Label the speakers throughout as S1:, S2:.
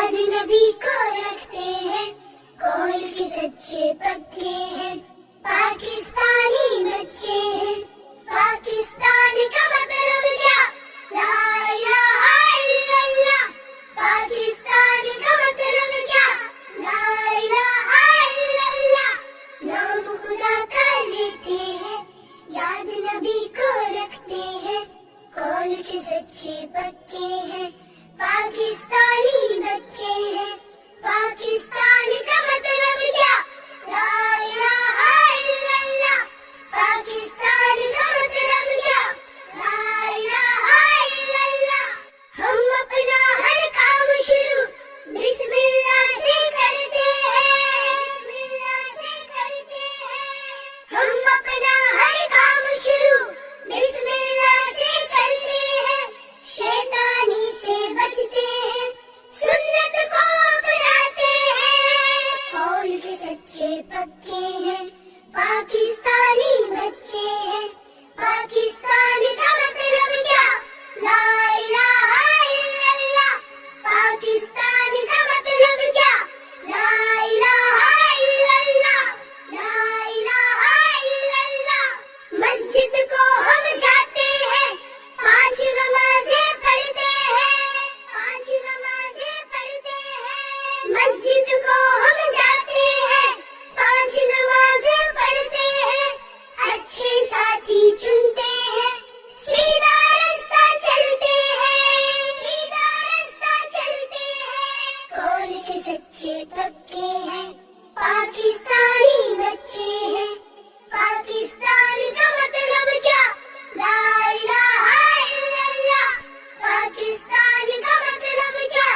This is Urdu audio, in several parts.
S1: یاد نبی کو رکھتے ہیں، قول کے سچے پکے ہیں، پاکستانی بچے ہیں، پاکستان کا مطلب کیا؟ لا الہ الا اللہ، پاکستان کا مطلب کیا؟ لا الہ الا اللہ، نام خدا کا لیتے ہیں، یاد نبی کو رکھتے ہیں، قول کے سچے پکے ہیں، پاکستانی بچے ہیں، پاکستان کا مطلب کیا؟ لا الہ الا اللہ، پاکستان کا مطلب کیا؟ لا الہ الا اللہ، ہم اپنا ہر کام شروع بسم اللہ سے کرتے ہیں، بسم اللہ سے کرتے ہیں، ہم اپنا ہر کام شروع بسم اللہ سے کرتے ہیں، شیطانی سے بچتے ہیں، سنت کو اپناتے ہیں، قول کے سچے پکے ہیں، پاکستانی بچے ہیں، پاکستان کا مطلب کیا؟ لا الہ الا اللہ، پاکستان کا مطلب کیا؟ لا الہ الا اللہ، لا الہ الا اللہ، مسجد کو ہم جاتے ہیں، 5 نمازیں پڑھتے ہیں، 5 نمازیں پڑھتے ہیں، مسجد کو ہم جاتے ہیں، 5 نمازیں پڑھتے ہیں، اچھے ساتھی چنتے ہیں، سیدھا رستہ چلتے ہیں، سیدھا رستہ چلتے ہیں، قول کے سچے پکے ہیں، پاکستانی بچے ہیں، پاکستان کا مطلب کیا؟ لا الہ الا اللہ، پاکستان کا مطلب کیا؟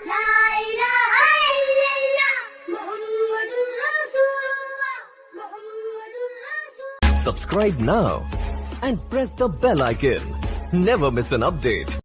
S1: لا الہ الا اللہ، محمد رسول اللہ، محمد رسول۔
S2: Subscribe now and press the bell icon. Never miss an update.